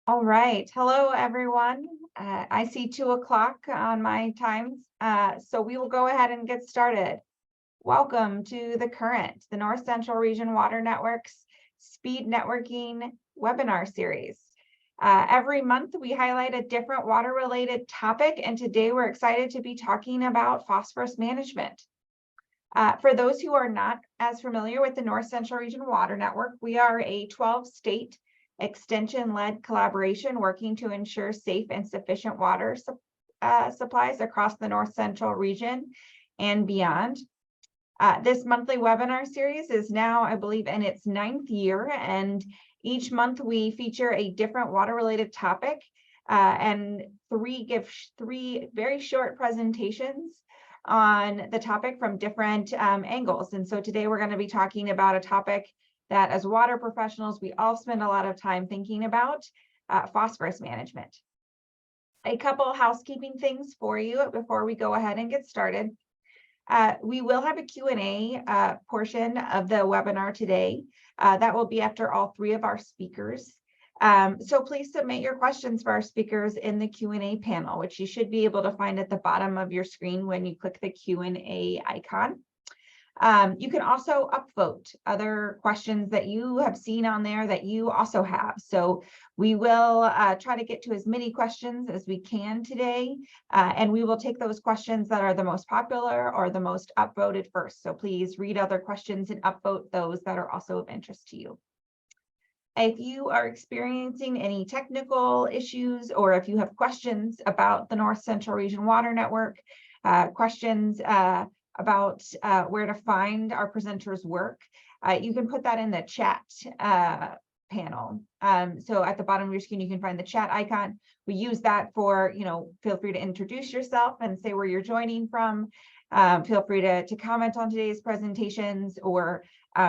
All right. Hello, everyone. I see 2 o'clock on my times, so we will go ahead and get started. Welcome to The Current, the North Central Region Water Network's Speed Networking webinar series. Every month, we highlight a different water-related topic, and today we're excited to be talking about phosphorus management. For those who are not as familiar with the North Central Region Water Network, we are a 12-state extension-led collaboration working to ensure safe and sufficient water supplies across the North Central region and beyond. This monthly webinar series is now, I believe, in its 9th year, and each month we feature a different water-related topic and give three very short presentations on the topic from different angles. And so today we're going to be talking about a topic that as water professionals, we all spend a lot of time thinking about, phosphorus management. A couple housekeeping things for you before we go ahead and get started. We will have a Q&A portion of the webinar today. That will be after all three of our speakers. So please submit your questions for our speakers in the Q&A panel, which you should be able to find at the bottom of your screen when you click the Q&A icon. You can also upvote other questions that you have seen on there that you also have. So we will try to get to as many questions as we can today, and we will take those questions that are the most popular or the most upvoted first. So please read other questions and upvote those that are also of interest to you. If you are experiencing any technical issues, or if you have questions about the North Central Region Water Network, questions about where to find our presenters' work, you can put that in the chat panel. So at the bottom of your screen, you can find the chat icon. We use that for, feel free to introduce yourself and say where you're joining from. Feel free to comment on today's presentations or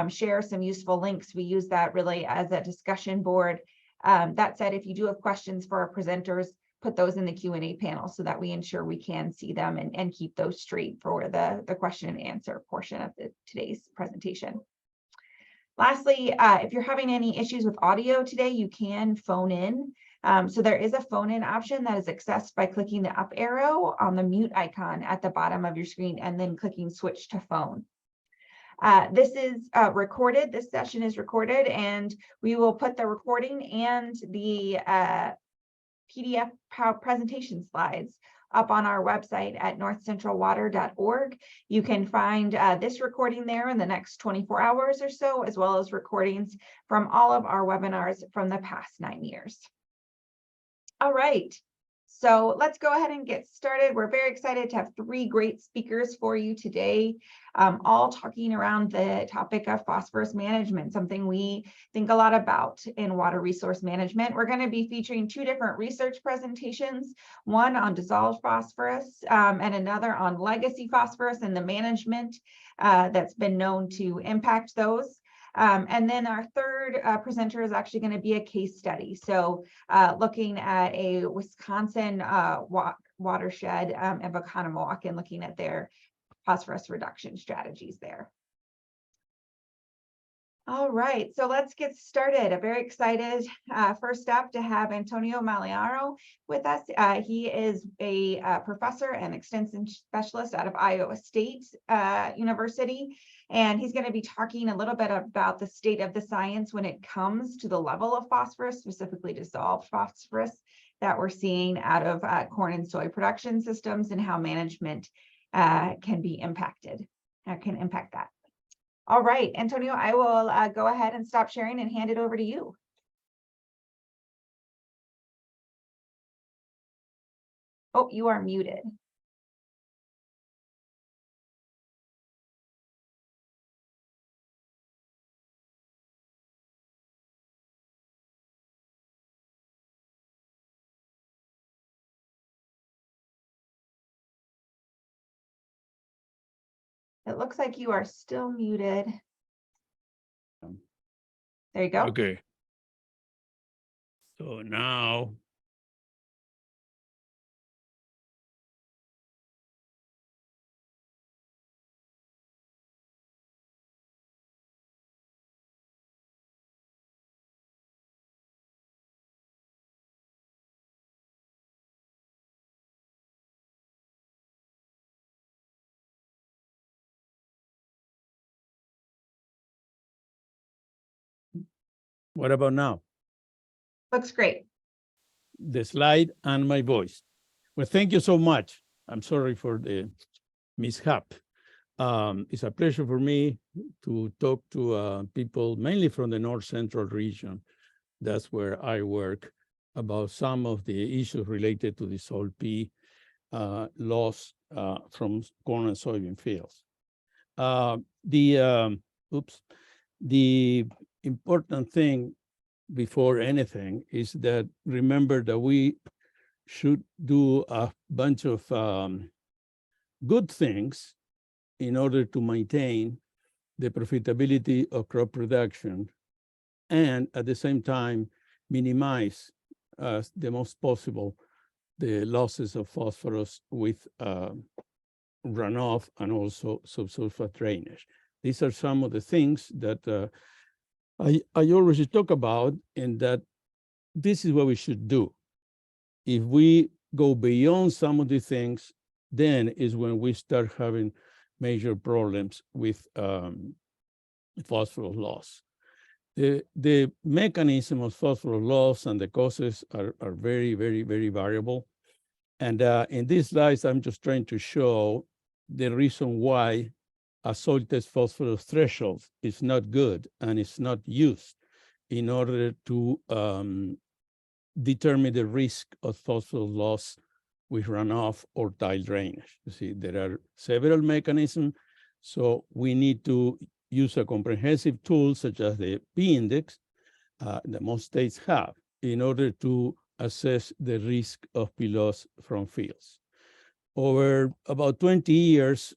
share some useful links. We use that really as a discussion board. That said, if you do have questions for our presenters, put those in the Q&A panel so that we ensure we can see them and keep those straight for the question and answer portion of today's presentation. Lastly, if you're having any issues with audio today, you can phone in. So there is a phone in option that is accessed by clicking the up arrow on the mute icon at the bottom of your screen and then clicking switch to phone. This is recorded. This session is recorded, and we will put the recording and the PDF presentation slides up on our website at northcentralwater.org. You can find this recording there in the next 24 hours or so, as well as recordings from all of our webinars from the past 9 years. All right, so let's go ahead and get started. We're very excited to have 3 great speakers for you today, all talking around the topic of phosphorus management, something we think a lot about in water resource management. We're going to be featuring 2 different research presentations, one on dissolved phosphorus and another on legacy phosphorus and the management that's been known to impact those. And then our third presenter is actually going to be a case study. So looking at a Wisconsin watershed of Oconomowoc and looking at their phosphorus reduction strategies there. All right, so let's get started. I'm very excited first up to have Antonio Maliaro with us. He is a professor and extension specialist out of Iowa State University, and he's going to be talking a little bit about the state of the science when it comes to the level of phosphorus, specifically dissolved phosphorus, that we're seeing out of corn and soy production systems and how management can be impacted, can impact that. All right, Antonio, I will go ahead and stop sharing and hand it over to you. Oh, you are muted. It looks like you are still muted. There you go. Okay. So now What about now? Looks great. The slide and my voice. Well, thank you so much. I'm sorry for the mishap. It's a pleasure for me to talk to people mainly from the North Central region. That's where I work, about some of the issues related to the Sol P loss from corn and soybean fields. The important thing before anything is that remember that we should do a bunch of good things in order to maintain the profitability of crop production and at the same time minimize the most possible the losses of phosphorus with runoff and also subsurface drainage. These are some of the things that I always talk about, and that this is what we should do. If we go beyond some of the things, then is when we start having major problems with phosphorus loss. The mechanism of phosphorus loss and the causes are very, very, very variable. And in these slides, I'm just trying to show the reason why a soil test phosphorus threshold is not good and it's not used in order to determine the risk of phosphorus loss with runoff or tile drainage. You see, there are several mechanisms, so we need to use a comprehensive tool such as the P-index that most states have in order to assess the risk of P loss from fields. Over about 20 years,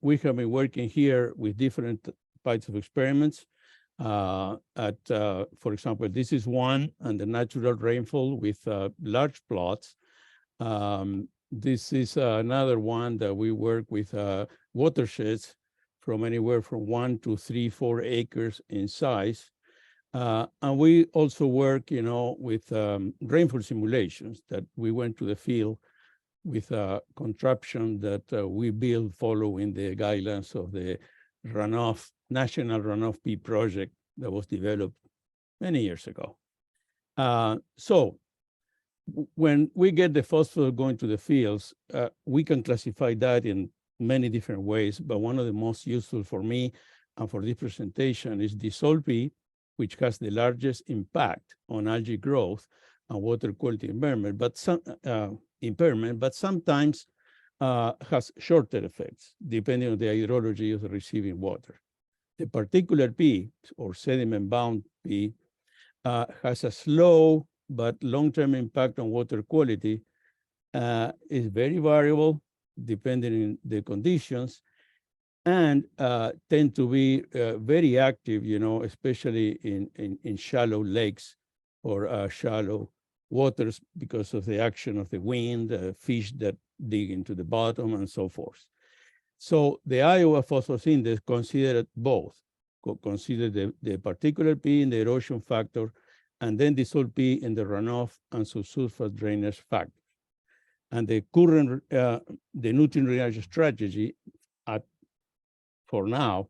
we have been working here with different types of experiments. For example, this is one and the natural rainfall with large plots. This is another one that we work with watersheds from anywhere from 1 to 3, 4 acres in size. And we also work, with rainfall simulations that we went to the field with a contraption that we built following the guidelines of the National Runoff P project that was developed many years ago. So when we get the phosphorus going to the fields, we can classify that in many different ways, but one of the most useful for me and for this presentation is the Sol P, which has the largest impact on algae growth and water quality impairment, but sometimes has shorter effects depending on the hydrology of the receiving water. The particular P, or sediment-bound P, has a slow but long-term impact on water quality, is very variable depending on the conditions, and tend to be very active, especially in shallow lakes or shallow waters because of the action of the wind, fish that dig into the bottom, and so forth. So the Iowa Phosphorus Index considered both, considered the particular P in the erosion factor, and then the Sol P in the runoff and subsurface drainage factors. And the current, the nutrient drainage strategy for now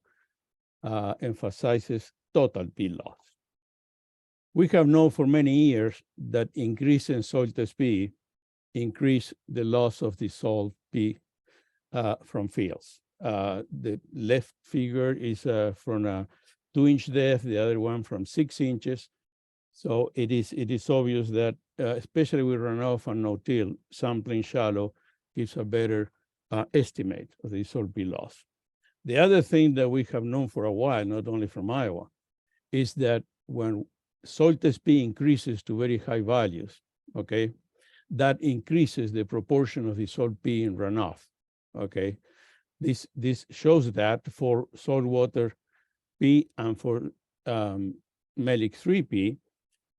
emphasizes total P loss. We have known for many years that increasing soil test P increase the loss of the Sol P from fields. The left figure is from a 2-inch depth, the other one from 6 inches. So it is obvious that, especially with runoff and no-till, sampling shallow gives a better estimate of the Sol P loss. The other thing that we have known for a while, not only from Iowa, is that when soil test P increases to very high values, okay, that increases the proportion of the Sol P in runoff, okay? This shows that for saltwater P and for melic 3P,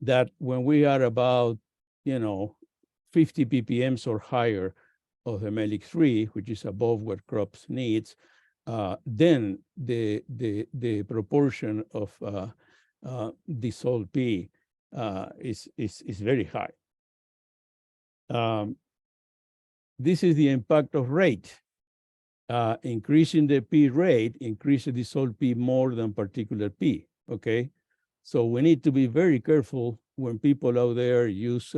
that when we are about, 50 ppms or higher of the melic 3, which is above what crops needs, then the proportion of the Sol P is very high. This is the impact of rate. Increasing the P rate increases the Sol P more than particular P, okay? So we need to be very careful when people out there use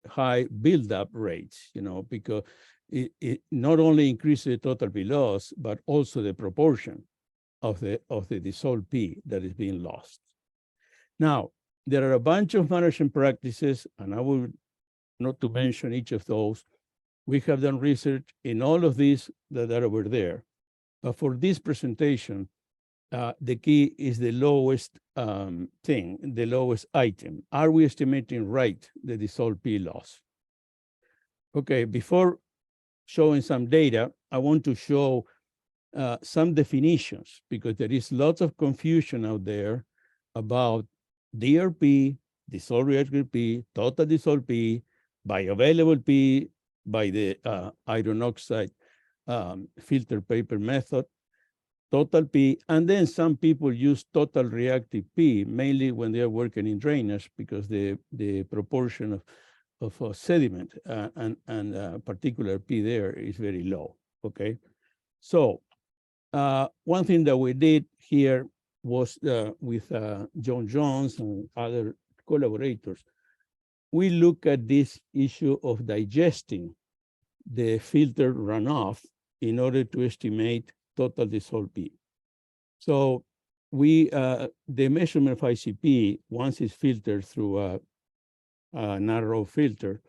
high buildup rates, because it not only increases the total P loss, but also the proportion of the dissolved P that is being lost. Now, there are a bunch of management practices, and I will not to mention each of those. We have done research in all of these that are over there. But for this presentation, the key is the lowest thing, the lowest item. Are we estimating right the dissolved P loss? Okay, before showing some data, I want to show some definitions, because there is lots of confusion out there about DRP, dissolved reactive P, total dissolved P, bioavailable P by the iron oxide filter paper method, total P, and then some people use total reactive P, mainly when they are working in drainage, because the proportion of sediment and particular P there is very low, okay? So one thing that we did here was with John Jones and other collaborators, we look at this issue of digesting the filter runoff in order to estimate total dissolved P. So the measurement of ICP, once it's filtered through a narrow filter,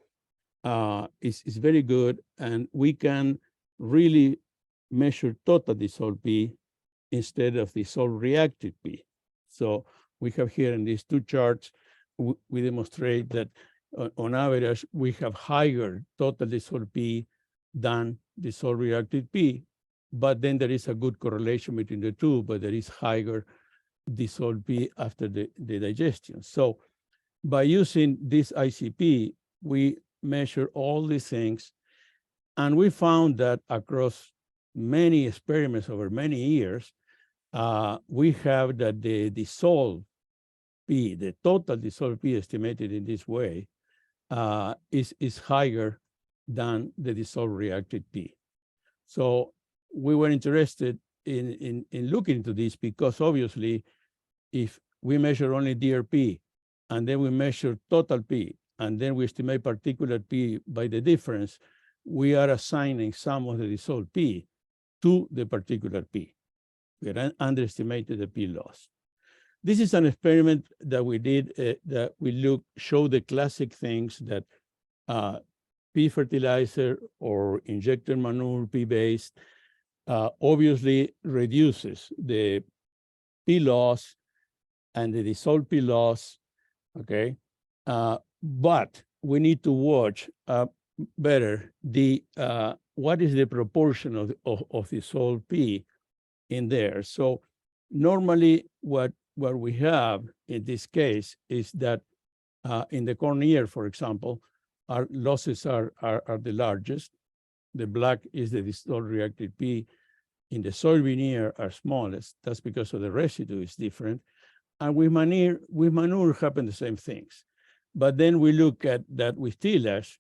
is very good, and we can really measure total dissolved P instead of dissolved reactive P. So we have here in these two charts, we demonstrate that on average, we have higher total dissolved P than dissolved reactive P, but then there is a good correlation between the two, but there is higher dissolved P after the digestion. So by using this ICP, we measure all these things, and we found that across many experiments over many years, we have that the dissolved P, the total dissolved P estimated in this way, is higher than the dissolved reactive P. So we were interested in looking into this, because obviously, if we measure only DRP, and then we measure total P, and then we estimate particular P by the difference, we are assigning some of the dissolved P to the particular P. We underestimated the P loss. This is an experiment that we did that we show the classic things that P fertilizer or injected manure P-based obviously reduces the P loss and the dissolved P loss, okay? But we need to watch better what is the proportion of dissolved P in there. So normally what we have in this case is that in the corn ear, for example, our losses are the largest. The black is the dissolved reactive P. In the soybean ear are smallest. That's because of the residue is different. And with manure happen the same things. But then we look at that with tillage,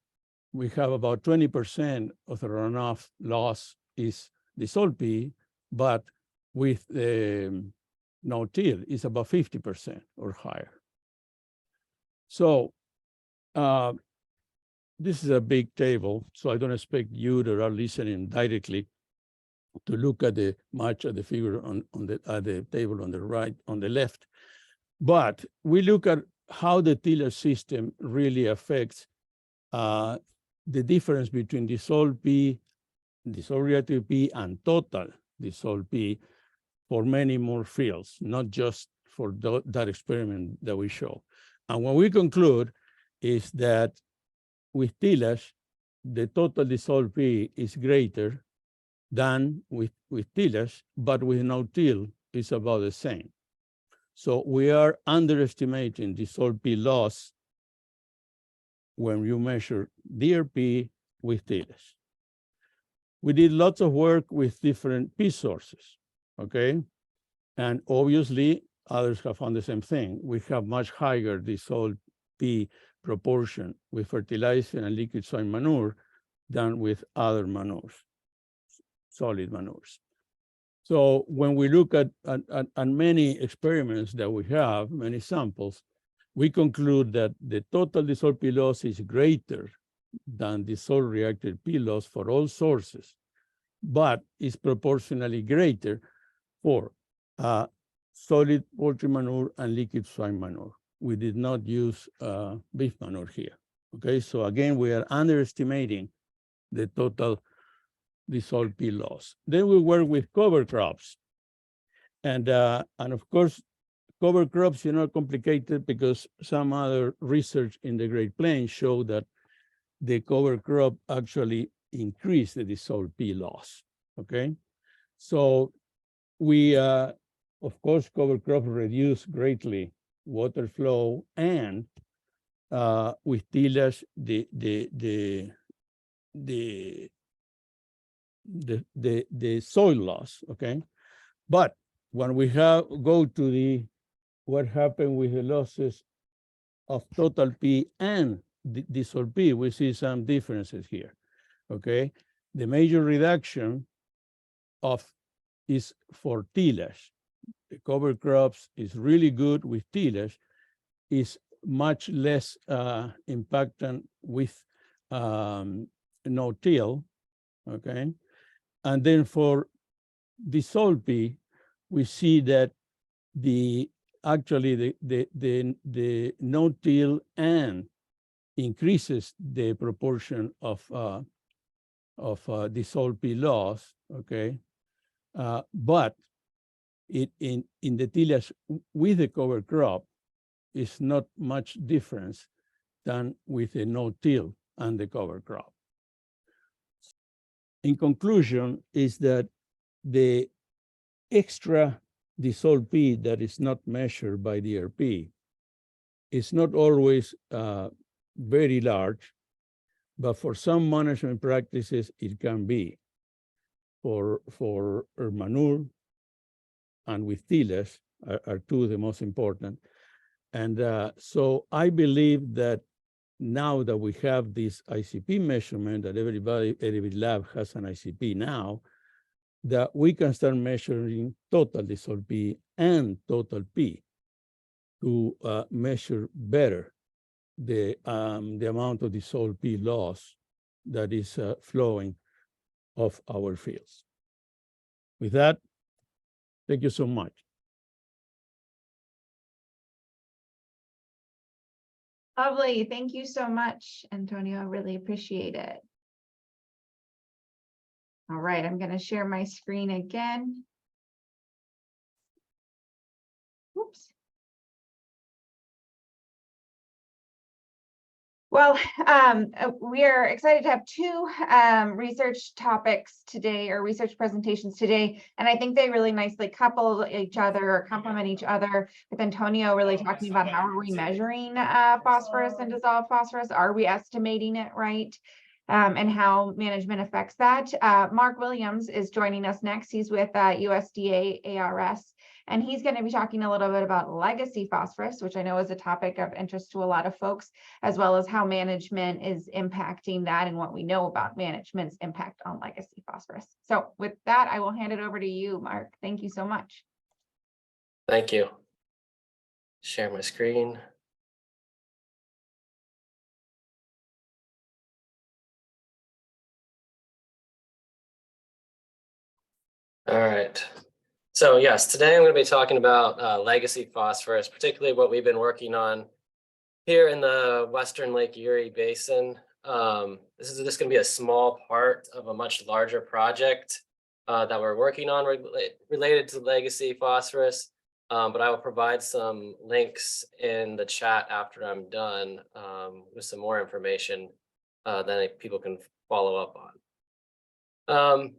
we have about 20% of the runoff loss is dissolved P, but with no-till, it's about 50% or higher. So this is a big table, so I don't expect you that are listening directly to look at much of the figure on the table on the right, on the left. But we look at how the tillage system really affects the difference between dissolved P, dissolved reactive P, and total dissolved P for many more fields, not just for that experiment that we show. And what we conclude is that with tillage, the total dissolved P is greater than with tillage, but with no-till, it's about the same. So we are underestimating dissolved P loss when you measure DRP with tillage. We did lots of work with different P sources, okay? And obviously, others have found the same thing. We have much higher dissolved P proportion with fertilizer and liquid soil manure than with other manures, solid manures. So when we look at many experiments that we have, many samples, we conclude that the total dissolved P loss is greater than dissolved reacted P loss for all sources, but is proportionally greater for solid poultry manure and liquid swine manure. We did not use beef manure here. Okay, so again, we are underestimating the total dissolved P loss. Then we work with cover crops. And of course, cover crops are not complicated because some other research in the Great Plains show that the cover crop actually increased the dissolved P loss, okay? So we, of course, cover crop reduce greatly water flow and with tillage, the soil loss, okay? But when we go to what happened with the losses of total P and dissolved P, we see some differences here, okay? The major reduction is for tillage. The cover crops is really good with tillage, is much less impactant with no-till, okay? And then for dissolved P, we see that actually the no-till and increases the proportion of dissolved P loss, okay? But in the tillage with the cover crop is not much difference than with the no-till and the cover crop. In conclusion, is that the extra dissolved P that is not measured by DRP is not always very large, but for some management practices, it can be. For manure and with tillage are two of the most important. And so I believe that now that we have this ICP measurement, that every lab has an ICP now, that we can start measuring total dissolved P and total P to measure better the amount of dissolved P loss that is flowing off our fields. With that, thank you so much. Lovely. Thank you so much, Antonio. I really appreciate it. All right, I'm going to share my screen again. Oops. Well, we are excited to have two research topics today, or research presentations today, and I think they really nicely couple each other or complement each other, with Antonio really talking about how are we measuring phosphorus and dissolved phosphorus, are we estimating it right, and how management affects that. Mark Williams is joining us next. He's with USDA ARS. And he's going to be talking a little bit about legacy phosphorus, which I know is a topic of interest to a lot of folks, as well as how management is impacting that and what we know about management's impact on legacy phosphorus. So with that, I will hand it over to you, Mark. Thank you so much. Thank you. Share my screen. All right. So yes, today I'm going to be talking about legacy phosphorus, particularly what we've been working on here in the Western Lake Erie Basin. This is just going to be a small part of a much larger project that we're working on related to legacy phosphorus. But I will provide some links in the chat after I'm done with some more information that people can follow up on.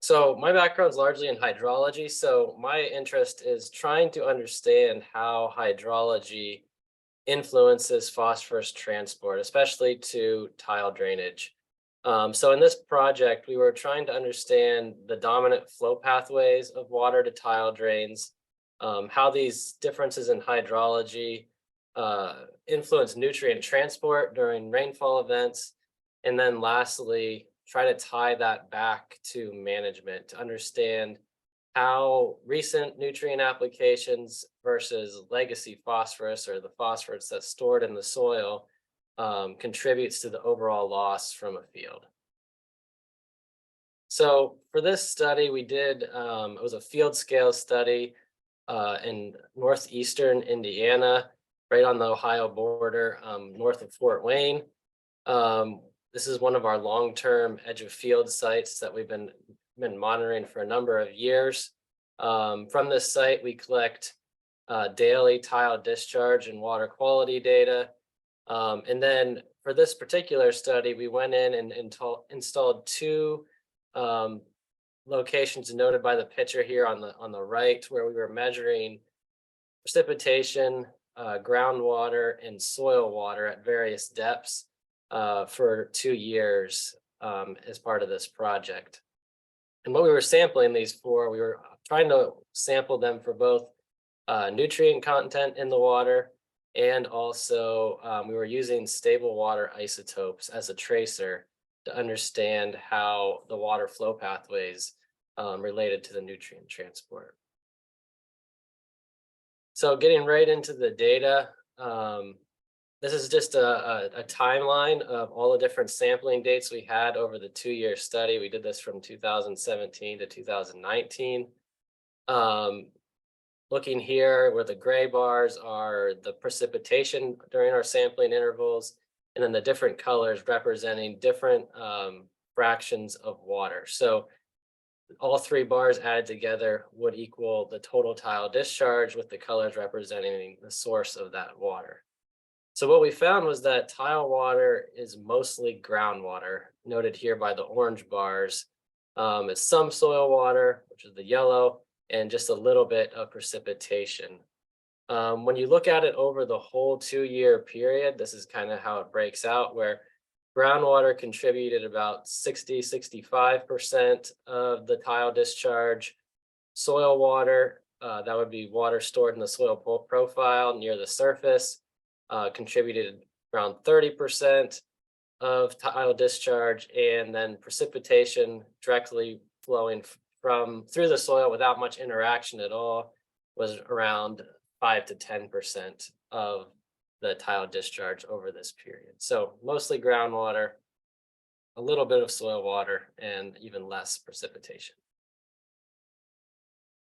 So my background is largely in hydrology. So my interest is trying to understand how hydrology influences phosphorus transport, especially to tile drainage. So in this project, we were trying to understand the dominant flow pathways of water to tile drains, how these differences in hydrology influence nutrient transport during rainfall events, and then lastly, try to tie that back to management to understand how recent nutrient applications versus legacy phosphorus, or the phosphorus that's stored in the soil, contributes to the overall loss from a field. So for this study, we did, it was a field scale study in northeastern Indiana, right on the Ohio border, north of Fort Wayne. This is one of our long-term edge of field sites that we've been monitoring for a number of years. From this site, we collect daily tile discharge and water quality data. And then for this particular study, we went in and installed two locations noted by the picture here on the right, where we were measuring precipitation, groundwater, and soil water at various depths for 2 years as part of this project. And what we were sampling these for, we were trying to sample them for both nutrient content in the water, and also we were using stable water isotopes as a tracer to understand how the water flow pathways related to the nutrient transport. So getting right into the data, this is just a timeline of all the different sampling dates we had over the 2-year study. We did this from 2017 to 2019. Looking here where the gray bars are the precipitation during our sampling intervals, and then the different colors representing different fractions of water. So all 3 bars added together would equal the total tile discharge, with the colors representing the source of that water. So what we found was that tile water is mostly groundwater, noted here by the orange bars. It's some soil water, which is the yellow, and just a little bit of precipitation. When you look at it over the whole 2-year period, this is kind of how it breaks out, where groundwater contributed about 65% of the tile discharge. Soil water, that would be water stored in the soil profile near the surface, contributed around 30% of tile discharge, and then precipitation directly flowing through the soil without much interaction at all was around 5 to 10% of the tile discharge over this period. So mostly groundwater, a little bit of soil water, and even less precipitation.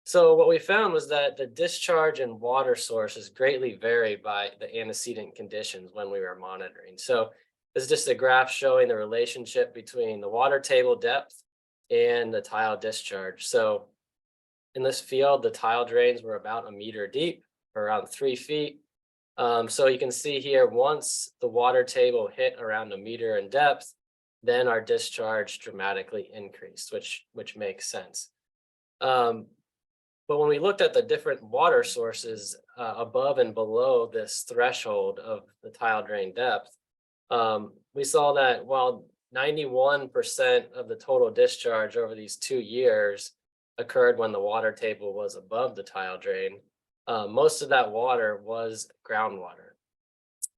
So what we found was that the discharge and water sources greatly vary by the antecedent conditions when we were monitoring. So this is just a graph showing the relationship between the water table depth and the tile discharge. So in this field, the tile drains were about 1 meter deep, or around 3 feet. So you can see here, once the water table hit around 1 meter in depth, then our discharge dramatically increased, which makes sense. But when we looked at the different water sources above and below this threshold of the tile drain depth, we saw that while 91% of the total discharge over these 2 years occurred when the water table was above the tile drain, most of that water was groundwater,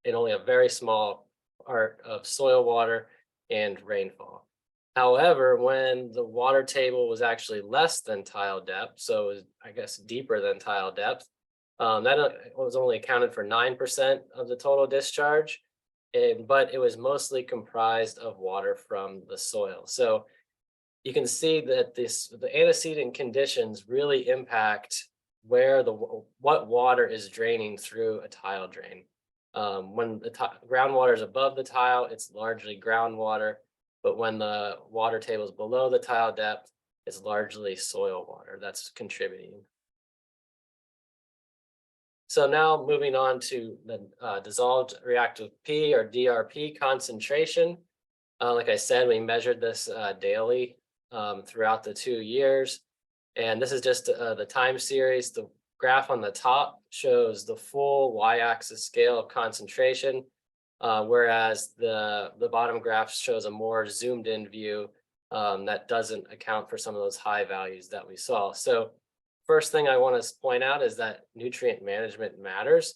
and only a very small part of soil water and rainfall. However, when the water table was actually less than tile depth, so it was, I guess, deeper than tile depth, that was only accounted for 9% of the total discharge, but it was mostly comprised of water from the soil. So you can see that the antecedent conditions really impact what water is draining through a tile drain. When the groundwater is above the tile, it's largely groundwater. But when the water table is below the tile depth, it's largely soil water that's contributing. So now moving on to the dissolved reactive P, or DRP concentration. Like I said, we measured this daily throughout the 2 years. And this is just the time series. The graph on the top shows the full y-axis scale of concentration, whereas the bottom graph shows a more zoomed in view that doesn't account for some of those high values that we saw. So first thing I want to point out is that nutrient management matters.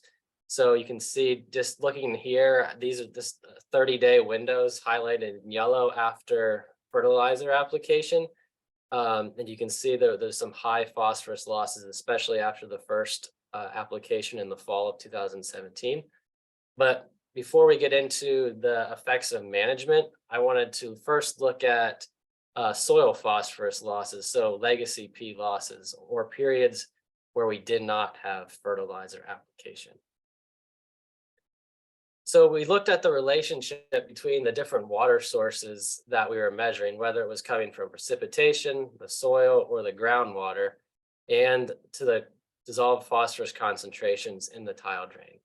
So you can see, just looking here, these are just 30-day windows highlighted in yellow after fertilizer application. And you can see there's some high phosphorus losses, especially after the first application in the fall of 2017. But before we get into the effects of management, I wanted to first look at soil phosphorus losses, so legacy P losses, or periods where we did not have fertilizer application. So we looked at the relationship between the different water sources that we were measuring, whether it was coming from precipitation, the soil, or the groundwater, and to the dissolved phosphorus concentrations in the tile drain.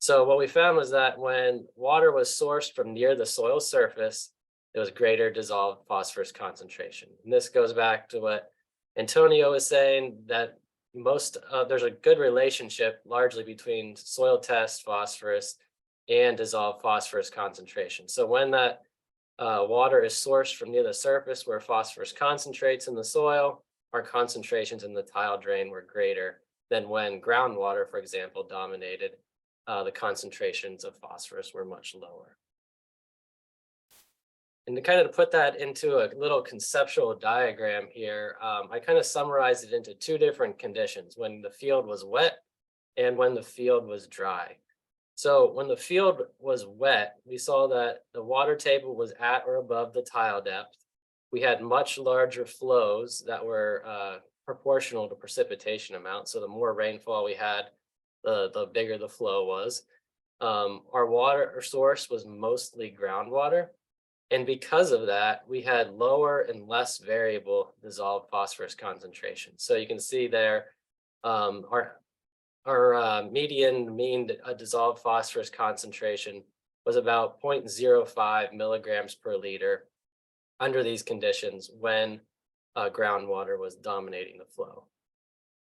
So what we found was that when water was sourced from near the soil surface, there was greater dissolved phosphorus concentration. And this goes back to what Antonio was saying, that there's a good relationship largely between soil test phosphorus and dissolved phosphorus concentration. So when that water is sourced from near the surface where phosphorus concentrates in the soil, our concentrations in the tile drain were greater than when groundwater, for example, dominated. The concentrations of phosphorus were much lower. And to kind of put that into a little conceptual diagram here, I kind of summarized it into two different conditions: when the field was wet and when the field was dry. So when the field was wet, we saw that the water table was at or above the tile depth. We had much larger flows that were proportional to precipitation amount. So the more rainfall we had, the bigger the flow was. Our water source was mostly groundwater. And because of that, we had lower and less variable dissolved phosphorus concentration. So you can see there, our median mean dissolved phosphorus concentration was about 0.05 milligrams per liter under these conditions when groundwater was dominating the flow.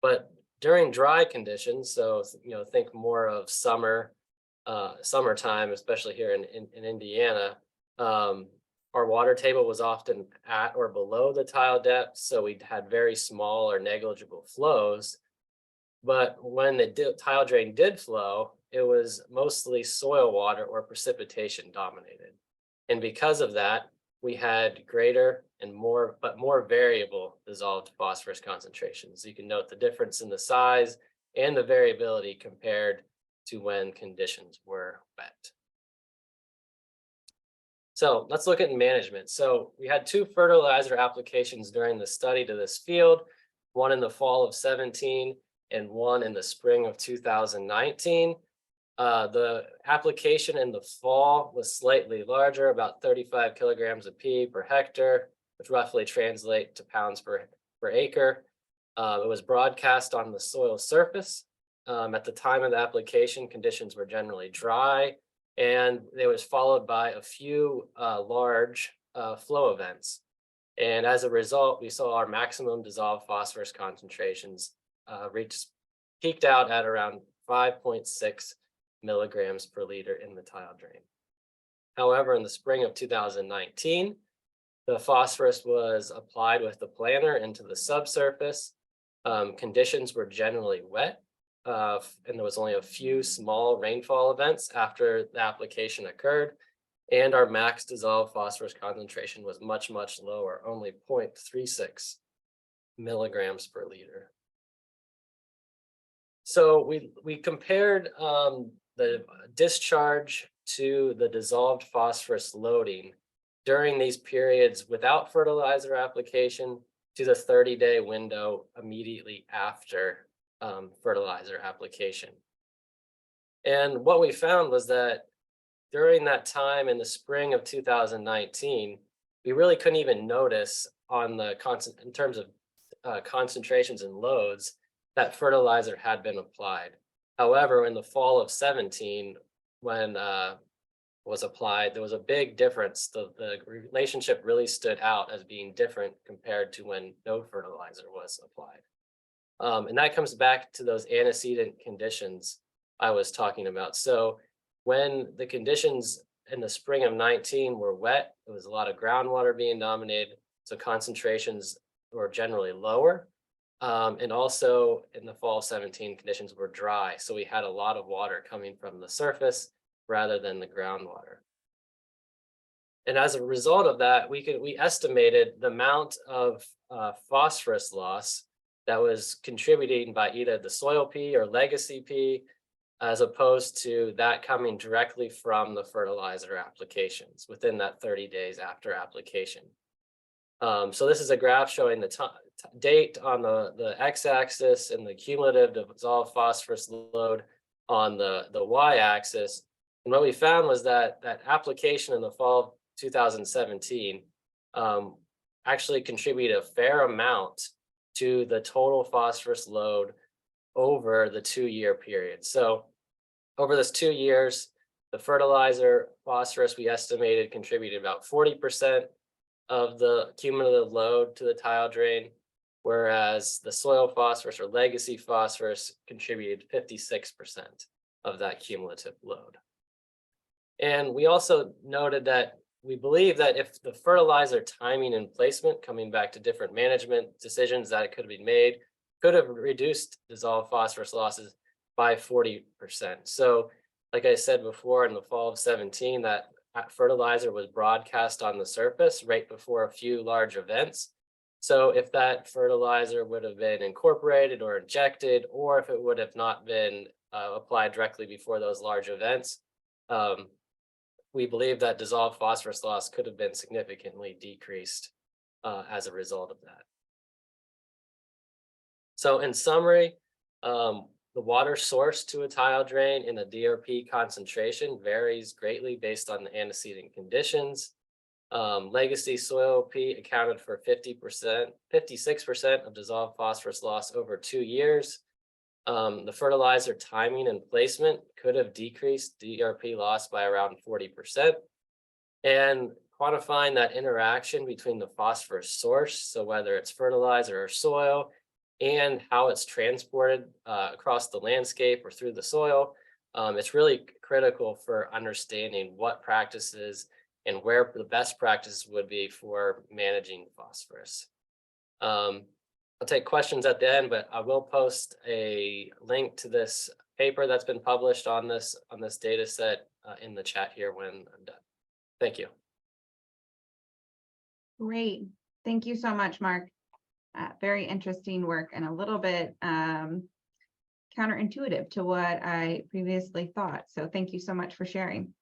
But during dry conditions, so think more of summertime, especially here in Indiana, our water table was often at or below the tile depth, so we had very small or negligible flows. But when the tile drain did flow, it was mostly soil water or precipitation dominated. And because of that, we had greater and more variable dissolved phosphorus concentrations. You can note the difference in the size and the variability compared to when conditions were wet. So let's look at management. So we had two fertilizer applications during the study to this field, one in the fall of 17 and one in the spring of 2019. The application in the fall was slightly larger, about 35 kilograms of P per hectare, which roughly translate to pounds per acre. It was broadcast on the soil surface. At the time of the application, conditions were generally dry, and it was followed by a few large flow events. And as a result, we saw our maximum dissolved phosphorus concentrations peaked out at around 5.6 milligrams per liter in the tile drain. However, in the spring of 2019, the phosphorus was applied with the planter into the subsurface. Conditions were generally wet, and there was only a few small rainfall events after the application occurred. And our max dissolved phosphorus concentration was much, much lower, only 0.36 milligrams per liter. So we compared the discharge to the dissolved phosphorus loading during these periods without fertilizer application to the 30-day window immediately after fertilizer application. And what we found was that during that time in the spring of 2019, we really couldn't even notice on in terms of concentrations and loads that fertilizer had been applied. However, in the fall of 17, when was applied, there was a big difference. The relationship really stood out as being different compared to when no fertilizer was applied. And that comes back to those antecedent conditions I was talking about. So when the conditions in the spring of 19 were wet, there was a lot of groundwater being dominated, so concentrations were generally lower. And also in the fall of 17, conditions were dry, so we had a lot of water coming from the surface rather than the groundwater. And as a result of that, we estimated the amount of phosphorus loss that was contributed by either the soil P or legacy P, as opposed to that coming directly from the fertilizer applications within that 30 days after application. So this is a graph showing the date on the x-axis and the cumulative dissolved phosphorus load on the y-axis. And what we found was that application in the fall of 2017 actually contributed a fair amount to the total phosphorus load over the 2-year period. So over this 2 years, the fertilizer phosphorus we estimated contributed about 40% of the cumulative load to the tile drain, whereas the soil phosphorus or legacy phosphorus contributed 56% of that cumulative load. And we also noted that we believe that if the fertilizer timing and placement, coming back to different management decisions that could have been made, could have reduced dissolved phosphorus losses by 40%. So like I said before, in the fall of 17, that fertilizer was broadcast on the surface right before a few large events. So if that fertilizer would have been incorporated or injected, or if it would have not been applied directly before those large events, we believe that dissolved phosphorus loss could have been significantly decreased as a result of that. So in summary, the water source to a tile drain in a DRP concentration varies greatly based on the antecedent conditions. Legacy soil P accounted for 56% of dissolved phosphorus loss over 2 years. The fertilizer timing and placement could have decreased DRP loss by around 40%. And quantifying that interaction between the phosphorus source, so whether it's fertilizer or soil, and how it's transported across the landscape or through the soil, it's really critical for understanding what practices and where the best practices would be for managing phosphorus. I'll take questions at the end, but I will post a link to this paper that's been published on this data set in the chat here when I'm done. Thank you. Great. Thank you so much, Mark. Very interesting work and a little bit counterintuitive to what I previously thought. So thank you so much for sharing.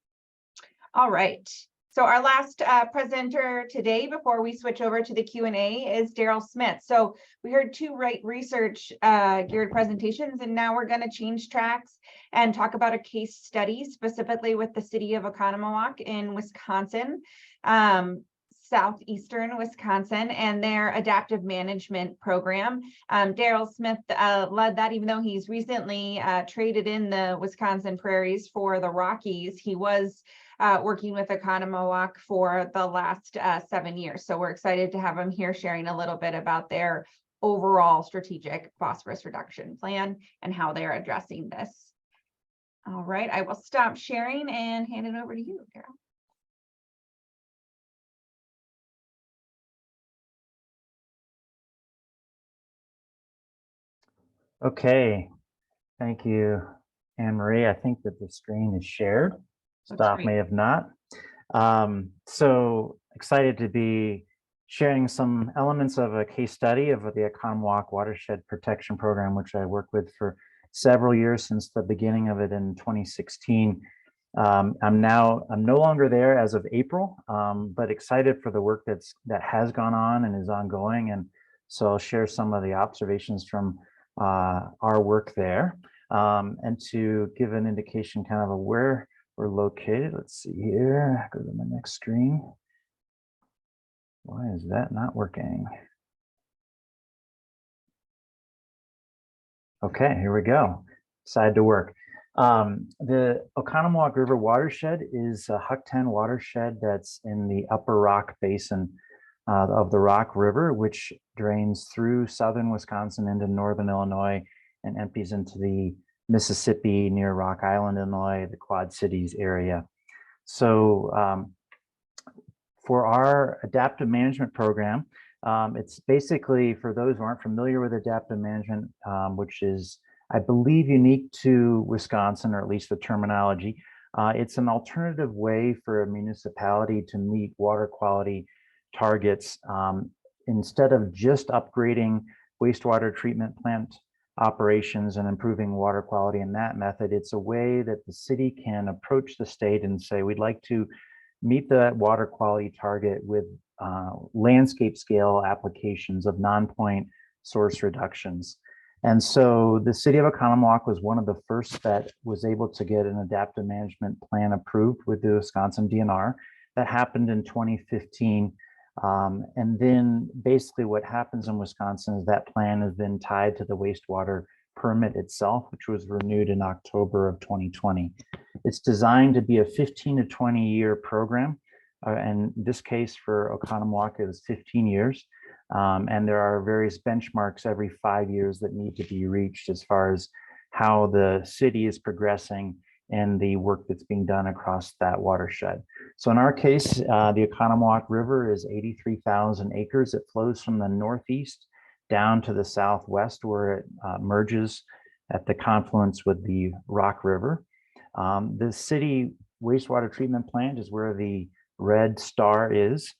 All right. So our last presenter today, before we switch over to the Q&A, is Daryl Smith. So we heard 2 research geared presentations, and now we're going to change tracks and talk about a case study specifically with the city of Oconomowoc in Wisconsin, southeastern Wisconsin, and their adaptive management program. Daryl Smith led that, even though he's recently traded in the Wisconsin prairies for the Rockies. He was working with Oconomowoc for the last 7 years. So we're excited to have him here sharing a little bit about their overall strategic phosphorus reduction plan and how they're addressing this. All right, I will stop sharing and hand it over to you, Daryl. Okay, thank you, Anne Marie. I think that the screen is shared. Stop me if not. So excited to be sharing some elements of a case study of the Oconomowoc Watershed Protection Program, which I worked with for several years since the beginning of it in 2016. I'm no longer there as of April, but excited for the work that has gone on and is ongoing. And so I'll share some of the observations from our work there, and to give an indication kind of where we're located. Let's see here, go to the next screen. Why is that not working? Okay, here we go. Side to work. The Oconomowoc River watershed is a Huck 10 watershed that's in the upper Rock Basin of the Rock River, which drains through southern Wisconsin into northern Illinois and empties into the Mississippi near Rock Island, Illinois, the Quad Cities area. So for our adaptive management program, it's basically, for those who aren't familiar with adaptive management, which is, I believe, unique to Wisconsin, or at least the terminology, It's an alternative way for a municipality to meet water quality targets. Instead of just upgrading wastewater treatment plant operations and improving water quality in that method, it's a way that the city can approach the state and say, we'd like to meet the water quality target with landscape scale applications of non-point source reductions. And so the city of Oconomowoc was one of the first that was able to get an adaptive management plan approved with the Wisconsin DNR. That happened in 2015. And then basically what happens in Wisconsin is that plan is then tied to the wastewater permit itself, which was renewed in October of 2020. It's designed to be a 15 to 20 year program. And in this case for Oconomowoc, it was 15 years. And there are various benchmarks every 5 years that need to be reached as far as how the city is progressing and the work that's being done across that watershed. So in our case, the Oconomowoc River is 83,000 acres. It flows from the northeast down to the southwest where it merges at the confluence with the Rock River. The city wastewater treatment plant is where the red star is,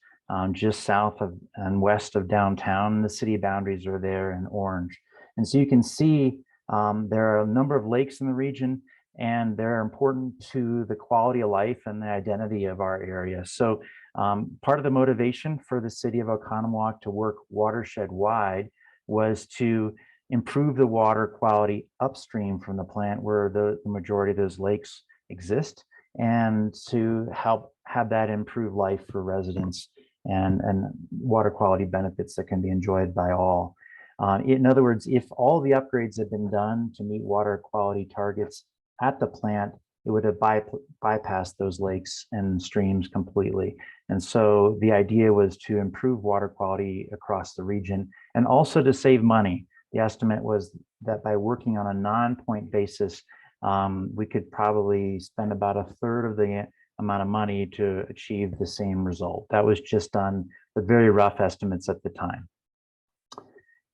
just south of and west of downtown. The city boundaries are there in orange. And so you can see there are a number of lakes in the region, and they're important to the quality of life and the identity of our area. So part of the motivation for the city of Oconomowoc to work watershed wide was to improve the water quality upstream from the plant where the majority of those lakes exist, and to help have that improve life for residents and water quality benefits that can be enjoyed by all. In other words, if all the upgrades have been done to meet water quality targets at the plant, it would have bypassed those lakes and streams completely. And so the idea was to improve water quality across the region and also to save money. The estimate was that by working on a non-point basis, we could probably spend about a third of the amount of money to achieve the same result. That was just done with very rough estimates at the time.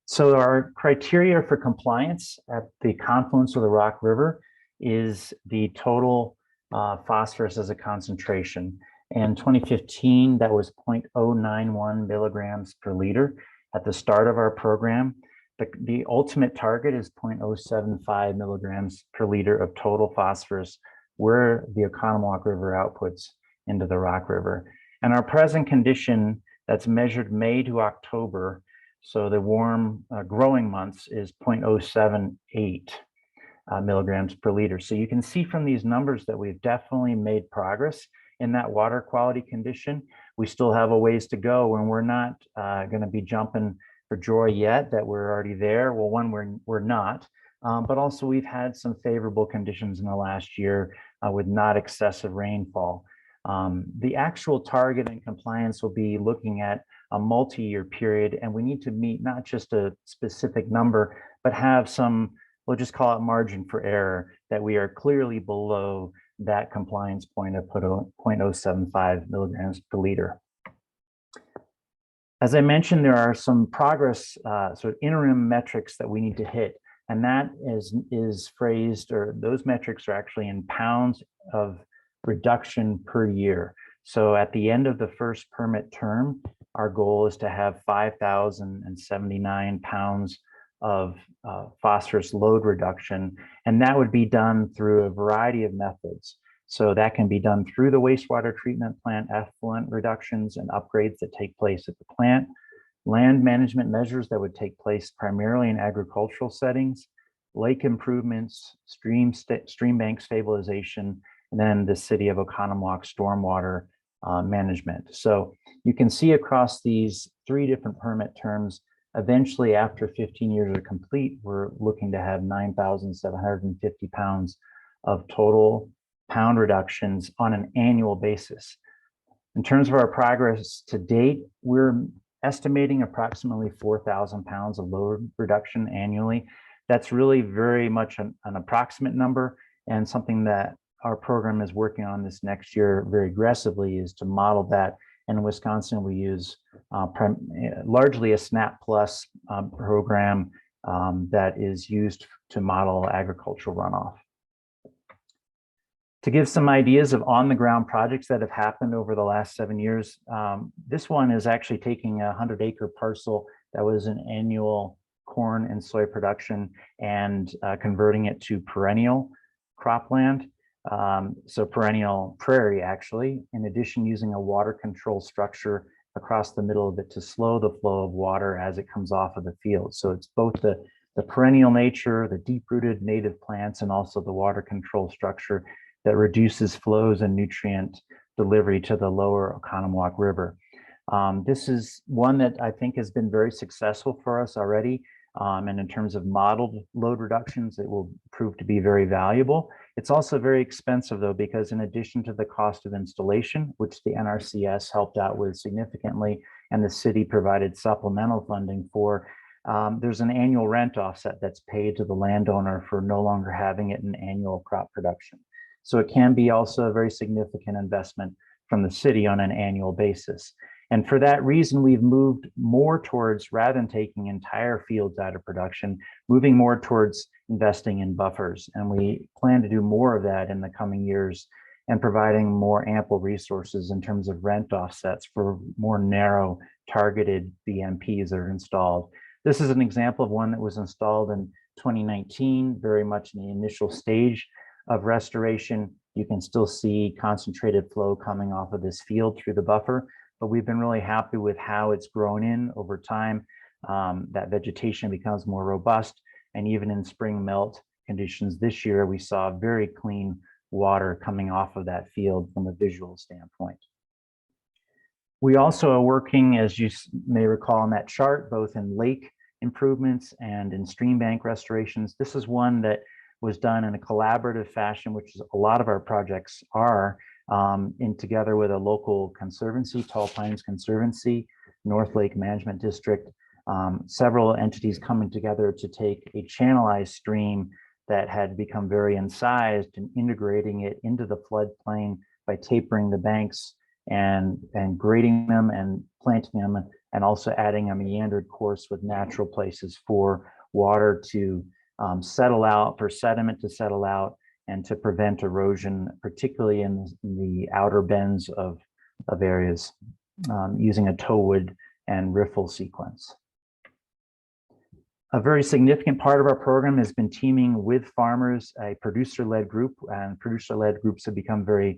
So our criteria for compliance at the confluence of the Rock River is the total phosphorus as a concentration. In 2015, that was 0.091 milligrams per liter at the start of our program. The ultimate target is 0.075 milligrams per liter of total phosphorus where the Oconomowoc River outputs into the Rock River. And our present condition that's measured May to October, so the warm growing months, is 0.078 milligrams per liter. So you can see from these numbers that we've definitely made progress in that water quality condition. We still have a ways to go, and we're not going to be jumping for joy yet that we're already there. Well, one, we're not, but also we've had some favorable conditions in the last year with not excessive rainfall. The actual target and compliance will be looking at a multi-year period, and we need to meet not just a specific number, but have some, we'll just call it margin for error, that we are clearly below that compliance point of 0.075 milligrams per liter. As I mentioned, there are some progress, sort of interim metrics that we need to hit, and that is phrased, or those metrics are actually in pounds of reduction per year. So at the end of the first permit term, our goal is to have 5,079 pounds of phosphorus load reduction, and that would be done through a variety of methods. So that can be done through the wastewater treatment plant effluent reductions and upgrades that take place at the plant, land management measures that would take place primarily in agricultural settings, lake improvements, stream bank stabilization, and then the city of Oconomowoc stormwater management. So you can see across these 3 different permit terms, eventually after 15 years are complete, we're looking to have 9,750 pounds of total pound reductions on an annual basis. In terms of our progress to date, we're estimating approximately 4,000 pounds of load reduction annually. That's really very much an approximate number, and something that our program is working on this next year very aggressively is to model that. And in Wisconsin, we use largely a SNAP Plus program that is used to model agricultural runoff. To give some ideas of on-the-ground projects that have happened over the last 7 years, this one is actually taking a 100-acre parcel that was an annual corn and soy production and converting it to perennial cropland. So perennial prairie, actually, in addition, using a water control structure across the middle of it to slow the flow of water as it comes off of the field. So it's both the perennial nature, the deep-rooted native plants, and also the water control structure that reduces flows and nutrient delivery to the lower Oconomowoc River. This is one that I think has been very successful for us already. And in terms of modeled load reductions, it will prove to be very valuable. It's also very expensive, though, because in addition to the cost of installation, which the NRCS helped out with significantly, and the city provided supplemental funding for, there's an annual rent offset that's paid to the landowner for no longer having it in annual crop production. So it can be also a very significant investment from the city on an annual basis. And for that reason, we've moved more towards, rather than taking entire fields out of production, moving more towards investing in buffers. And we plan to do more of that in the coming years and providing more ample resources in terms of rent offsets for more narrow targeted BMPs that are installed. This is an example of one that was installed in 2019, very much in the initial stage of restoration. You can still see concentrated flow coming off of this field through the buffer, but we've been really happy with how it's grown in over time. That vegetation becomes more robust, and even in spring melt conditions this year, we saw very clean water coming off of that field from a visual standpoint. We also are working, as you may recall on that chart, both in lake improvements and in stream bank restorations. This is one that was done in a collaborative fashion, which is a lot of our projects are, together with a local conservancy, Tall Pines Conservancy, North Lake Management District, several entities coming together to take a channelized stream that had become very incised and integrating it into the floodplain by tapering the banks and grading them and planting them, and also adding a meandered course with natural places for water to settle out, for sediment to settle out, and to prevent erosion, particularly in the outer bends of areas, using a towwood and riffle sequence. A very significant part of our program has been teaming with farmers, a producer-led group, and producer-led groups have become very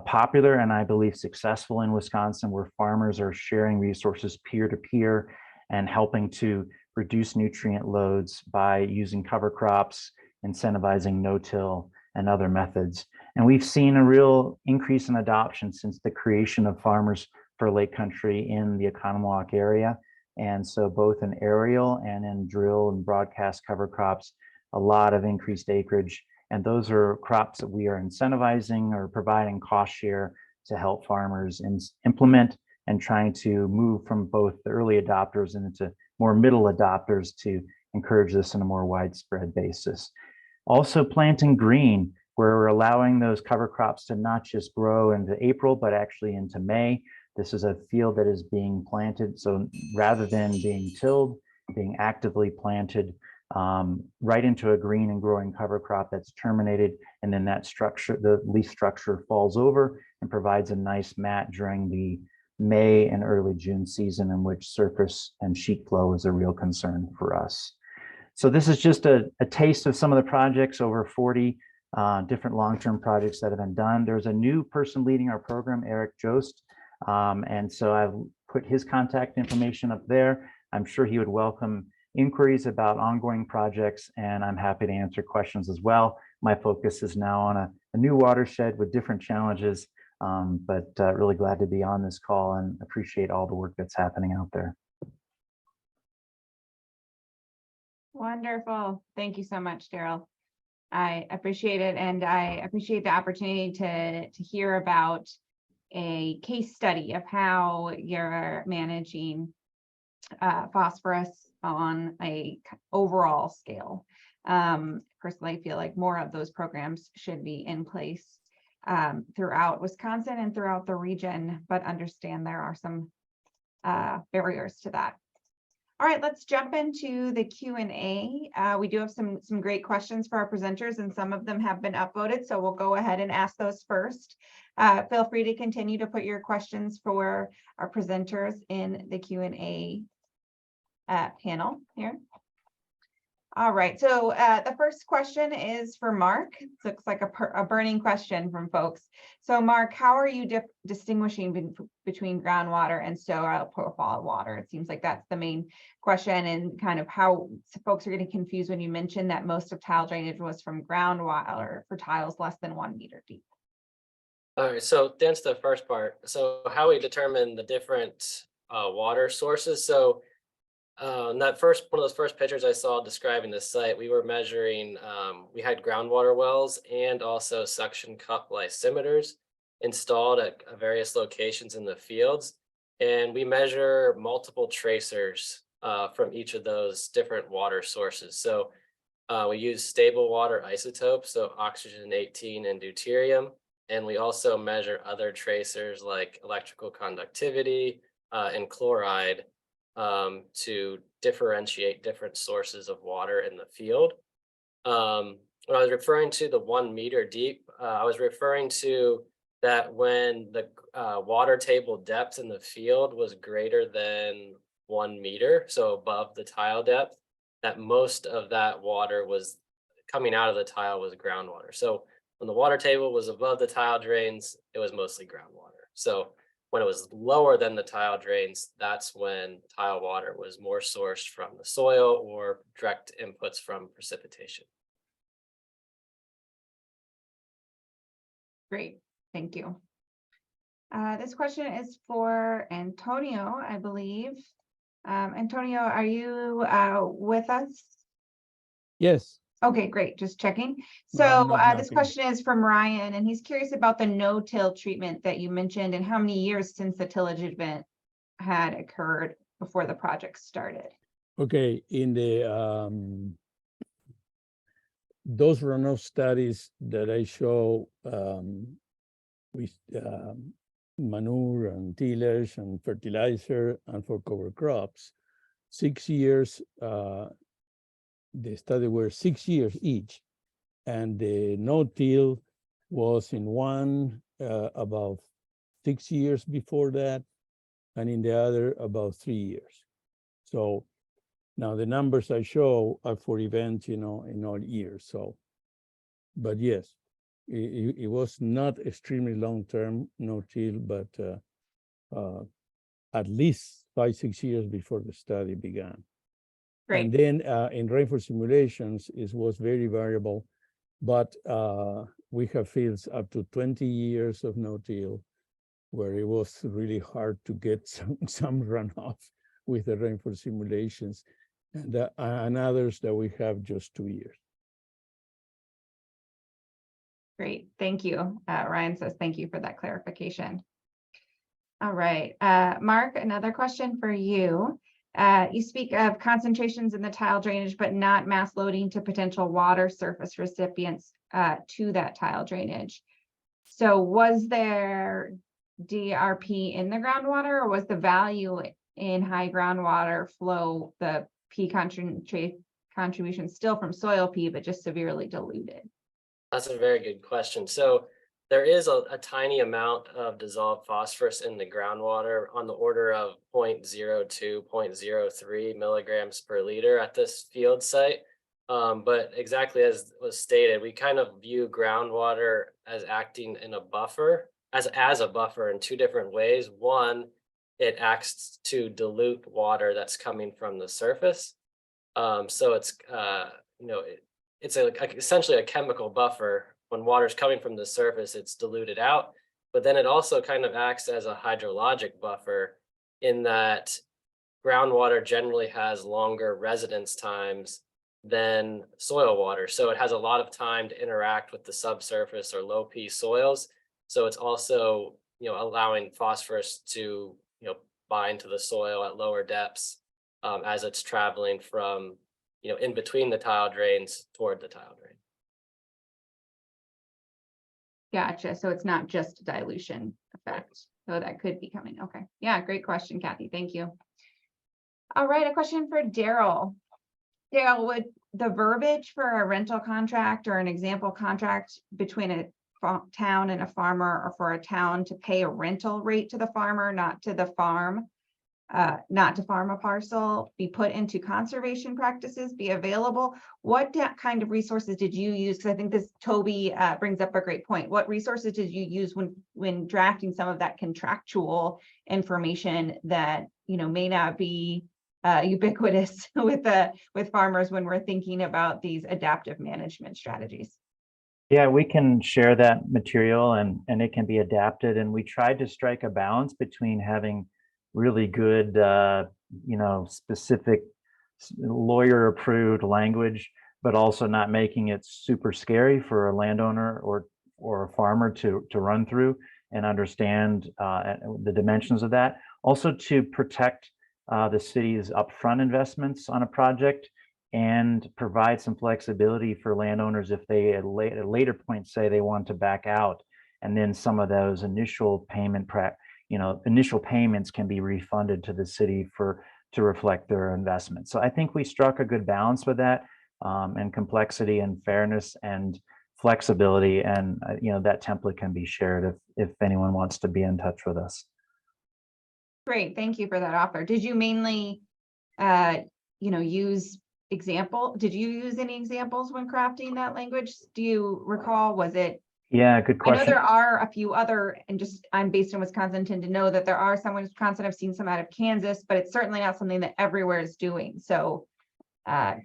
popular and I believe successful in Wisconsin, where farmers are sharing resources peer-to-peer and helping to reduce nutrient loads by using cover crops, incentivizing no-till, and other methods. And we've seen a real increase in adoption since the creation of Farmers for Lake Country in the Oconomowoc area. And so both in aerial and in drill and broadcast cover crops, a lot of increased acreage. And those are crops that we are incentivizing or providing cost share to help farmers implement, and trying to move from both the early adopters into more middle adopters to encourage this on a more widespread basis. Also planting green, where we're allowing those cover crops to not just grow into April, but actually into May. This is a field that is being planted. So rather than being tilled, being actively planted right into a green and growing cover crop that's terminated. And then that structure, the leaf structure, falls over and provides a nice mat during the May and early June season, in which surface and sheet flow is a real concern for us. So this is just a taste of some of the projects, over 40 different long-term projects that have been done. There's a new person leading our program, Eric Jost. And so I've put his contact information up there. I'm sure he would welcome inquiries about ongoing projects, and I'm happy to answer questions as well. My focus is now on a new watershed with different challenges, but really glad to be on this call and appreciate all the work that's happening out there. Wonderful. Thank you so much, Daryl. I appreciate it, and I appreciate the opportunity to hear about a case study of how you're managing phosphorus on a overall scale. Personally, I feel like more of those programs should be in place throughout Wisconsin and throughout the region, but understand there are some barriers to that. All right, let's jump into the Q&A. We do have some great questions for our presenters, and some of them have been upvoted, so we'll go ahead and ask those first. Feel free to continue to put your questions for our presenters in the Q&A panel here. All right, so the first question is for Mark. Looks like a burning question from folks. So Mark, how are you distinguishing between groundwater and soil profile water? It seems like that's the main question, and kind of how folks are getting confused when you mentioned that most of tile drainage was from groundwater for tiles less than 1 meter deep. All right, so to answer the first part, so how we determine the different water sources. So in that one of those first pictures I saw describing the site, we were measuring, we had groundwater wells and also suction cup lysimeters installed at various locations in the fields. And we measure multiple tracers from each of those different water sources. So we use stable water isotopes, so oxygen-18 and deuterium. And we also measure other tracers like electrical conductivity and chloride to differentiate different sources of water in the field. When I was referring to the 1 meter deep, I was referring to that when the water table depth in the field was greater than 1 meter, so above the tile depth, that most of that water was coming out of the tile was groundwater. So when the water table was above the tile drains, it was mostly groundwater. So when it was lower than the tile drains, that's when tile water was more sourced from the soil or direct inputs from precipitation. Great, thank you. This question is for Antonio, I believe. Antonio, are you with us? Yes. Okay, great, just checking. No, I'm So not this knocking. question is from Ryan, and he's curious about the no-till treatment that you mentioned and how many years since the tillage event had occurred before the project started. Okay, in the those runoff studies that I show with manure and tillage and fertilizer and for cover crops, 6 years, the study were 6 years each, and the no-till was in one about 6 years before that, and in the other about 3 years. So now the numbers I show are for events, in all years. So, but yes, it was not extremely long-term no-till, but at least 5-6 years before the study began. Great. And then in rainfall simulations, it was very variable, but we have fields up to 20 years of no-till, where it was really hard to get some runoff with the rainfall simulations, and others that we have just 2 years. Great, thank you. Ryan says thank you for that clarification. All right, Mark, another question for you. You speak of concentrations in the tile drainage, but not mass loading to potential water surface recipients to that tile drainage. So was there DRP in the groundwater, or was the value in high groundwater flow, the P contribution still from soil P, but just severely diluted? That's a very good question. So there is a tiny amount of dissolved phosphorus in the groundwater on the order of 0.02, 0.03 milligrams per liter at this field site. But exactly as was stated, we kind of view groundwater as acting in a buffer, as a buffer in two different ways. One, it acts to dilute water that's coming from the surface. So it's, it's essentially a chemical buffer. When water's coming from the surface, it's diluted out, but then it also kind of acts as a hydrologic buffer in that groundwater generally has longer residence times than soil water. So it has a lot of time to interact with the subsurface or low P soils. So it's also, allowing phosphorus to, bind to the soil at lower depths as it's traveling from, in between the tile drains toward the tile drain. Gotcha. So it's not just a dilution effect. So that could be coming. Okay. Yeah, great question, Kathy. Thank you. All right, a question for Daryl. Daryl, would the verbiage for a rental contract or an example contract between a town and a farmer, or for a town to pay a rental rate to the farmer, not to the farm, not to farm a parcel, be put into conservation practices, be available? What kind of resources did you use? Because I think this, Toby, brings up a great point. What resources did you use when drafting some of that contractual information that, you know, may not be ubiquitous with farmers when we're thinking about these adaptive management strategies? Yeah, we can share that material and it can be adapted. And we tried to strike a balance between having really good, specific lawyer approved language, but also not making it super scary for a landowner or a farmer to run through and understand the dimensions of that. Also to protect the city's upfront investments on a project and provide some flexibility for landowners if they at a later point say they want to back out, and then some of those initial initial payments can be refunded to the city to reflect their investment. So I think we struck a good balance with that, and complexity and fairness and flexibility, and that template can be shared if anyone wants to be in touch with us. Great, thank you for that offer. Did you mainly use did you use any examples when crafting that language? Do you recall? Was it? Yeah, good question. I know there are a few other, and I'm based in Wisconsin, tend to know that there are some in Wisconsin. I've seen some out of Kansas, but it's certainly not something that everywhere is doing. So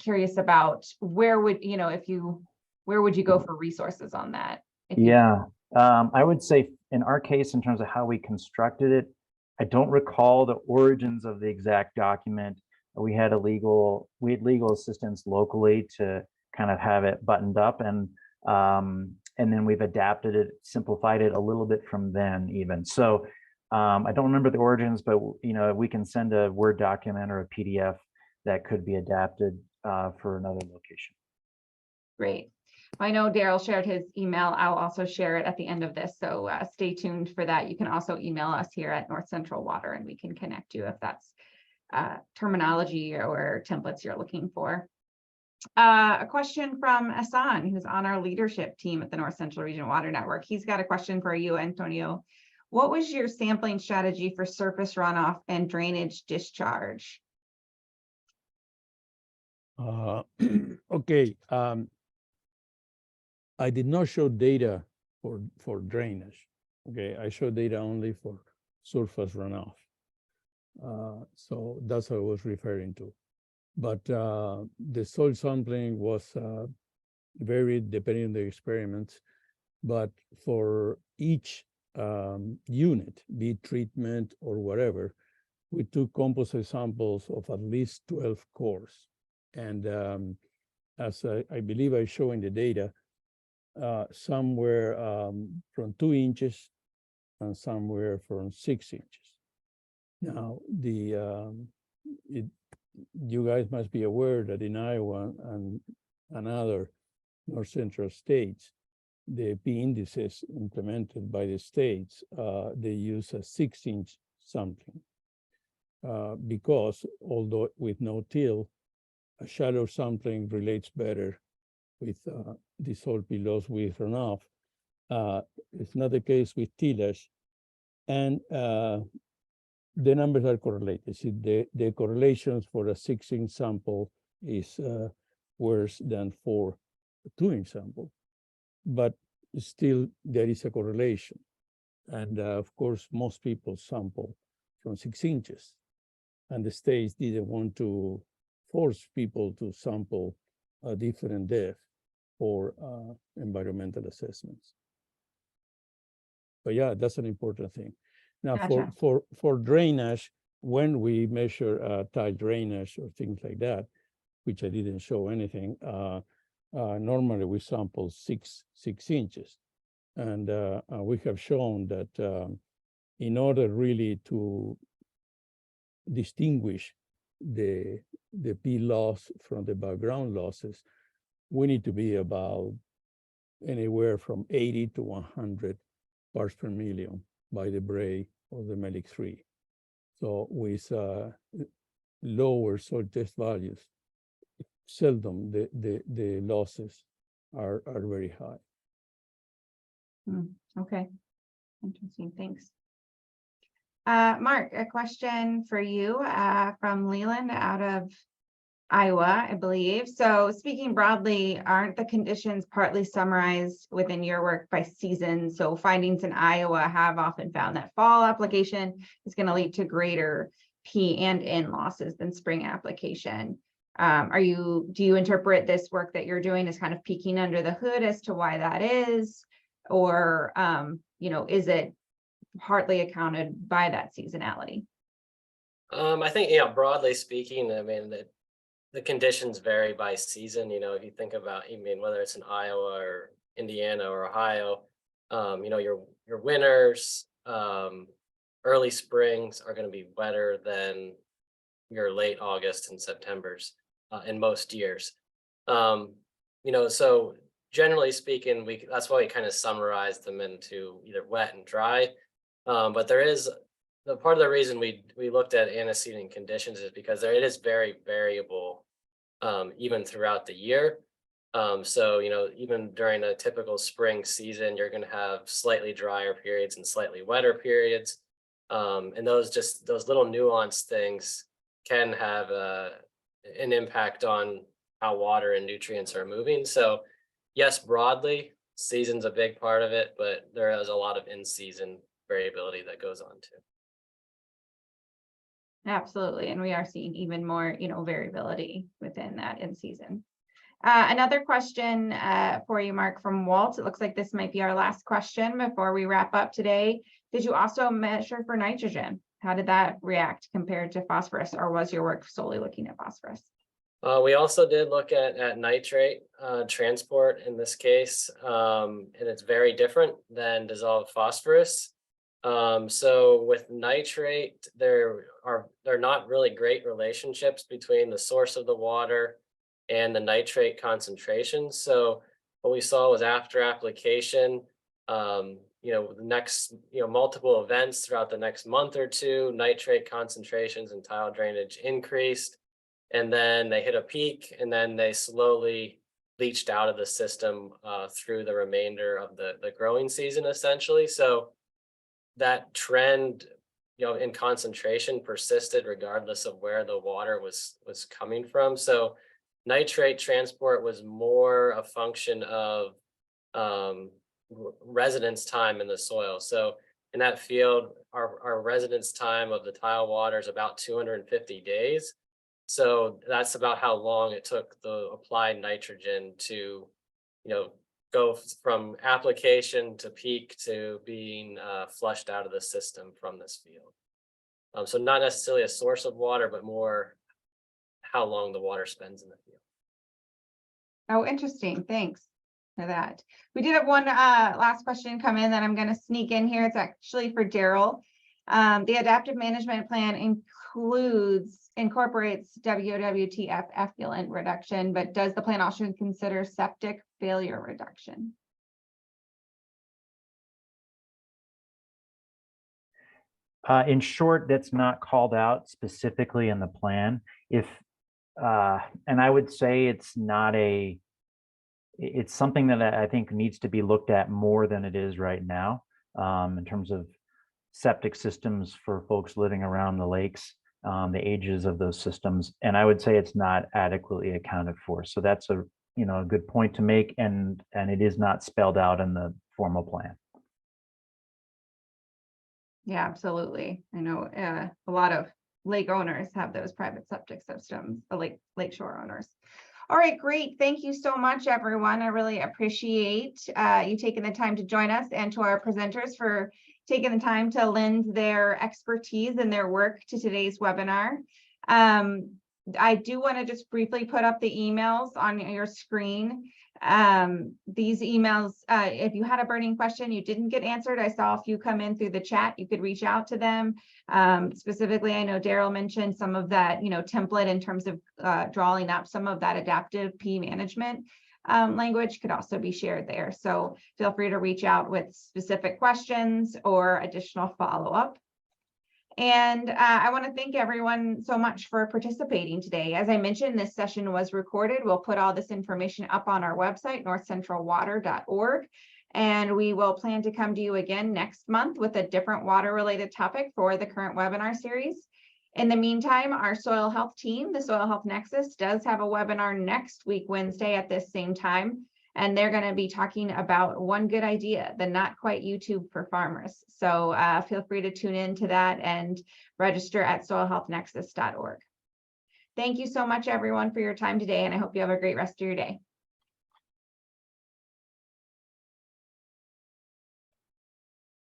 curious about where would you go for resources on that? Yeah, I would say in our case, in terms of how we constructed it, I don't recall the origins of the exact document. We had legal assistance locally to kind of have it buttoned up, and then we've adapted it, simplified it a little bit from then even. So I don't remember the origins, but we can send a Word document or a PDF that could be adapted for another location. Great. I know Daryl shared his email. I'll also share it at the end of this. So stay tuned for that. You can also email us here at North Central Water and we can connect you if that's terminology or templates you're looking for. A question from Asan, who's on our leadership team at the North Central Region Water Network. He's got a question for you, Antonio. What was your sampling strategy for surface runoff and drainage discharge? Okay. I did not show data for drainage. Okay, I showed data only for surface runoff. So that's what I was referring to. But the soil sampling was varied depending on the experiments. But for each unit, be it treatment or whatever, we took composite samples of at least 12 cores. And as I believe I show in the data, somewhere from 2 inches and somewhere from 6 inches. Now, you guys must be aware that in Iowa and other North Central states, the P indices implemented by the states, they use a 6-inch sampling because although with no till, a shallow sampling relates better with dissolved loss with runoff. It's not the case with tillage, and the numbers are correlated. See, the correlations for a 6-inch sample is worse than for a 2-inch sample, but still there is a correlation. And of course, most people sample from 6 inches, and the states didn't want to force people to sample a different depth for environmental assessments. But yeah, that's an important thing. Now, Gotcha. for drainage, when we measure tile drainage or things like that, which I didn't show anything, normally we sample 6 inches. And we have shown that in order really to distinguish the P loss from the background losses, we need to be about anywhere from 80 to 100 parts per million by the Bray or the Melick 3. So with lower soil test values, seldom the losses are very high. Okay, interesting, thanks. Mark, a question for you from Leland out of Iowa, I believe. So speaking broadly, aren't the conditions partly summarized within your work by season? So findings in Iowa have often found that fall application is going to lead to greater P and N losses than spring application. Do you interpret this work that you're doing as kind of peeking under the hood as to why that is? Or, is it partly accounted by that seasonality? I think, broadly speaking, I mean, the conditions vary by season. If you think about, whether it's in Iowa or Indiana or Ohio, your winters, early springs are going to be wetter than your late August and Septembers in most years. So generally speaking, that's why we kind of summarize them into either wet and dry. But there is the part of the reason we looked at antecedent conditions is because it is very variable, even throughout the year. So, even during a typical spring season, you're going to have slightly drier periods and slightly wetter periods. And those little nuanced things can have an impact on how water and nutrients are moving. So yes, broadly, season's a big part of it, but there is a lot of in-season variability that goes on too. Absolutely. And we are seeing even more, variability within that in season. Another question for you, Mark, from Walt. It looks like this might be our last question before we wrap up today. Did you also measure for nitrogen? How did that react compared to phosphorus, or was your work solely looking at phosphorus? We also did look at nitrate transport in this case, and it's very different than dissolved phosphorus. So with nitrate, there are not really great relationships between the source of the water and the nitrate concentration. So what we saw was after application, the next, multiple events throughout the next month or two, nitrate concentrations and tile drainage increased, and then they hit a peak, and then they slowly leached out of the system through the remainder of the growing season, essentially. So that trend, in concentration persisted regardless of where the water was coming from. So nitrate transport was more a function of residence time in the soil. So in that field, our residence time of the tile water is about 250 days. So that's about how long it took the applied nitrogen to, go from application to peak to being flushed out of the system from this field. So not necessarily a source of water, but more how long the water spends in the field. Oh, interesting. Thanks for that. We did have one last question come in that I'm going to sneak in here. It's actually for Daryl. The adaptive management plan incorporates WWTF effluent reduction, but does the plan also consider septic failure reduction? In short, that's not called out specifically in the plan. And I would say it's something that I think needs to be looked at more than it is right now, in terms of septic systems for folks living around the lakes, the ages of those systems. And I would say it's not adequately accounted for. So that's a good point to make, and it is not spelled out in the formal plan. Yeah, absolutely. I know a lot of lake owners have those private septic systems, the lakeshore owners. All right, great. Thank you so much, everyone. I really appreciate you taking the time to join us, and to our presenters for taking the time to lend their expertise and their work to today's webinar. I do want to just briefly put up the emails on your screen. These emails, if you had a burning question you didn't get answered, I saw a few come in through the chat, you could reach out to them. Specifically, I know Daryl mentioned some of that, template in terms of drawing up some of that adaptive P management language could also be shared there. So feel free to reach out with specific questions or additional follow-up. And I want to thank everyone so much for participating today. As I mentioned, this session was recorded. We'll put all this information up on our website, northcentralwater.org. And we will plan to come to you again next month with a different water-related topic for the current webinar series. In the meantime, our soil health team, the Soil Health Nexus, does have a webinar next week, Wednesday at this same time. And they're going to be talking about one good idea, the not quite YouTube for farmers. So feel free to tune in to that and register at soilhealthnexus.org. Thank you so much, everyone, for your time today, and I hope you have a great rest of your day.